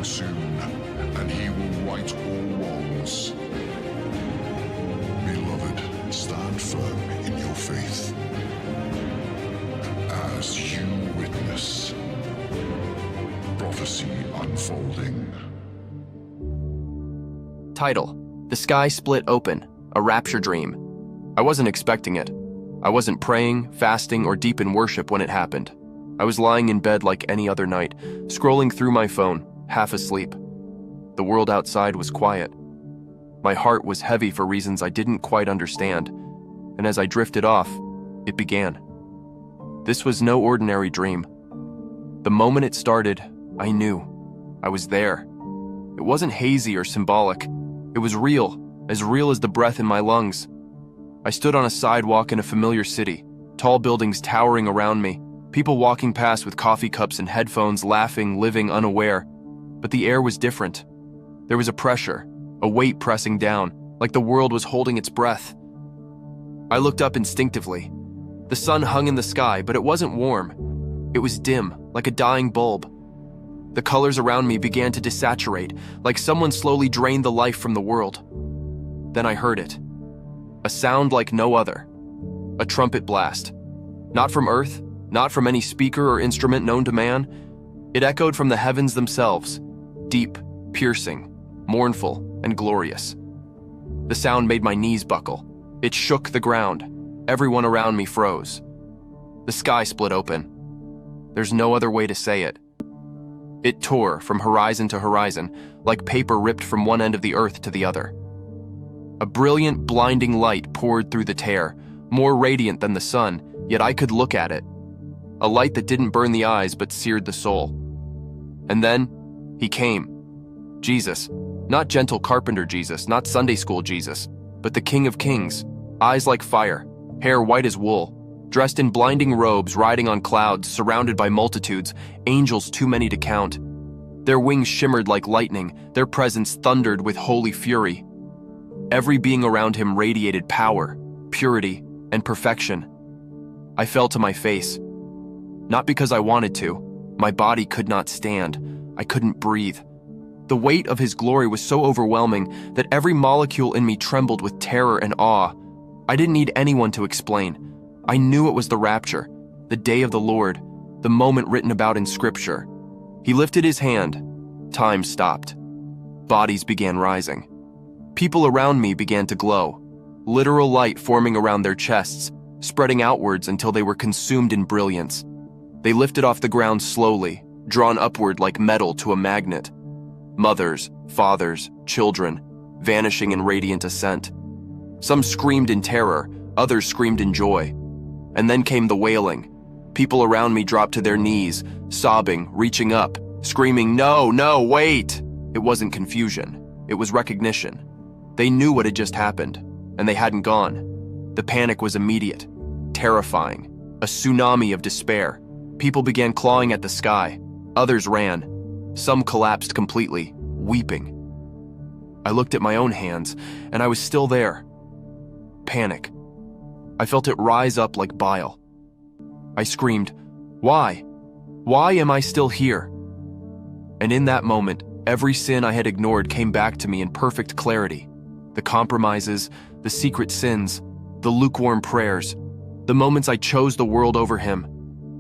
soon, and he will right all wrongs. Beloved, stand firm in your faith as you witness prophecy unfolding. Title: The Sky Split Open, a Rapture Dream. I wasn't expecting it. I wasn't praying, fasting, or deep in worship when it happened. I was lying in bed like any other night, scrolling through my phone, half asleep. The world outside was quiet. My heart was heavy for reasons I didn't quite understand, and as I drifted off, it began. This was no ordinary dream. The moment it started, I knew. I was there. It wasn't hazy or symbolic. It was real as the breath in my lungs. I stood on a sidewalk in a familiar city, tall buildings towering around me, people walking past with coffee cups and headphones, laughing, living unaware. But the air was different. There was a pressure, a weight pressing down, like the world was holding its breath. I looked up instinctively. The sun hung in the sky, but it wasn't warm. It was dim, like a dying bulb. The colors around me began to desaturate, like someone slowly drained the life from the world. Then I heard it. A sound like no other. A trumpet blast. Not from Earth, not from any speaker or instrument known to man. It echoed from the heavens themselves, deep, piercing, mournful, and glorious. The sound made my knees buckle. It shook the ground. Everyone around me froze. The sky split open. There's no other way to say it. It tore from horizon to horizon, like paper ripped from one end of the earth to the other. A brilliant, blinding light poured through the tear, more radiant than the sun, yet I could look at it. A light that didn't burn the eyes but seared the soul. And then, he came. Jesus. Not gentle carpenter Jesus, not Sunday school Jesus, but the King of Kings. Eyes like fire, hair white as wool, dressed in blinding robes, riding on clouds, surrounded by multitudes, angels too many to count. Their wings shimmered like lightning, their presence thundered with holy fury. Every being around him radiated power, purity, and perfection. I fell to my face. Not because I wanted to. My body could not stand. I couldn't breathe. The weight of his glory was so overwhelming that every molecule in me trembled with terror and awe. I didn't need anyone to explain. I knew it was the rapture, the day of the Lord, the moment written about in Scripture. He lifted his hand. Time stopped. Bodies began rising. People around me began to glow, literal light forming around their chests, spreading outwards until they were consumed in brilliance. They lifted off the ground slowly, drawn upward like metal to a magnet. Mothers, fathers, children, vanishing in radiant ascent. Some screamed in terror, others screamed in joy. And then came the wailing. People around me dropped to their knees, sobbing, reaching up, screaming, "No, no, wait!" It wasn't confusion. It was recognition. They knew what had just happened, and they hadn't gone. The panic was immediate, terrifying, a tsunami of despair. People began clawing at the sky. Others ran. Some collapsed completely, weeping. I looked at my own hands, and I was still there. Panic. I felt it rise up like bile. I screamed, "Why? Why am I still here?" And in that moment, every sin I had ignored came back to me in perfect clarity. The compromises, the secret sins, the lukewarm prayers, the moments I chose the world over him.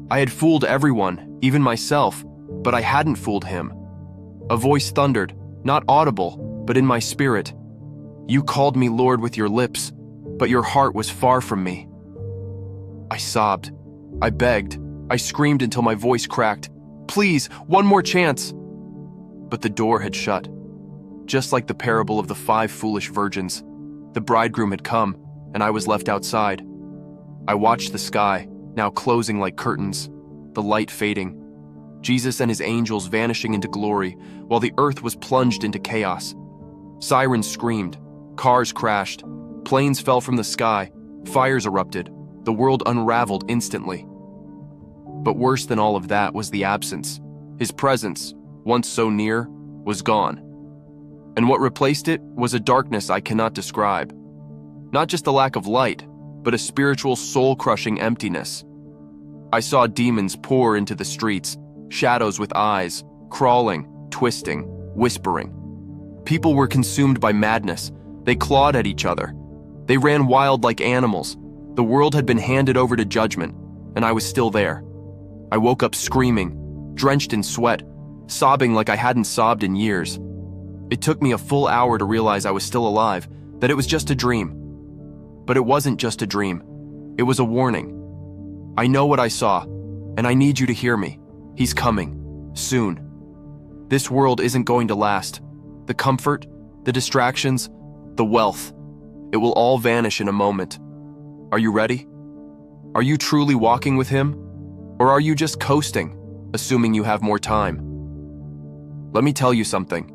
I had fooled everyone, even myself, but I hadn't fooled him. A voice thundered, not audible, but in my spirit. "You called me Lord with your lips, but your heart was far from me." I sobbed. I begged. I screamed until my voice cracked. "Please, one more chance." But the door had shut. Just like the parable of the 5 foolish virgins, the bridegroom had come, and I was left outside. I watched the sky, now closing like curtains, the light fading, Jesus and his angels vanishing into glory, while the earth was plunged into chaos. Sirens screamed, cars crashed, planes fell from the sky, fires erupted, the world unraveled instantly. But worse than all of that was the absence. His presence, once so near, was gone. And what replaced it was a darkness I cannot describe. Not just a lack of light, but a spiritual soul-crushing emptiness. I saw demons pour into the streets, shadows with eyes, crawling, twisting, whispering. People were consumed by madness. They clawed at each other. They ran wild like animals. The world had been handed over to judgment, and I was still there. I woke up screaming, drenched in sweat, sobbing like I hadn't sobbed in years. It took me a full hour to realize I was still alive, that it was just a dream. But it wasn't just a dream. It was a warning. I know what I saw, and I need you to hear me. He's coming, soon. This world isn't going to last. The comfort, the distractions, the wealth, it will all vanish in a moment. Are you ready? Are you truly walking with him? Or are you just coasting, assuming you have more time? Let me tell you something.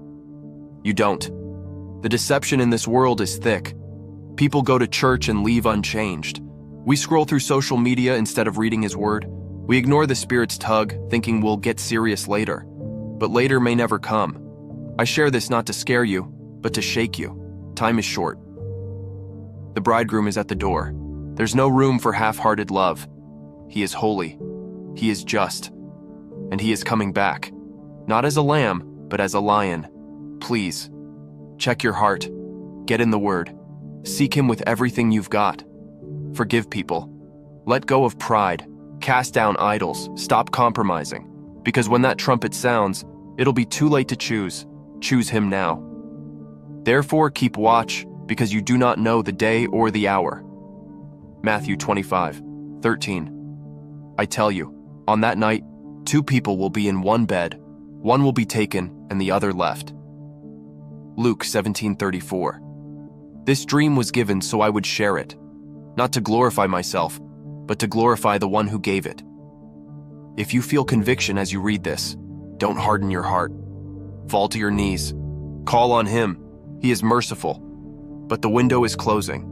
You don't. The deception in this world is thick. People go to church and leave unchanged. We scroll through social media instead of reading his word. We ignore the Spirit's tug, thinking we'll get serious later. But later may never come. I share this not to scare you, but to shake you. Time is short. The bridegroom is at the door. There's no room for half-hearted love. He is holy. He is just. And he is coming back. Not as a lamb, but as a lion. Please, check your heart. Get in the word. Seek him with everything you've got. Forgive people. Let go of pride. Cast down idols. Stop compromising. Because when that trumpet sounds, it'll be too late to choose. Choose him now. Therefore, keep watch, because you do not know the day or the hour. Matthew 25:13. I tell you, on that night, 2 people will be in one bed. One will be taken and the other left. Luke 17:34. This dream was given so I would share it, not to glorify myself, but to glorify the one who gave it. If you feel conviction as you read this, don't harden your heart. Fall to your knees. Call on him. He is merciful. But the window is closing.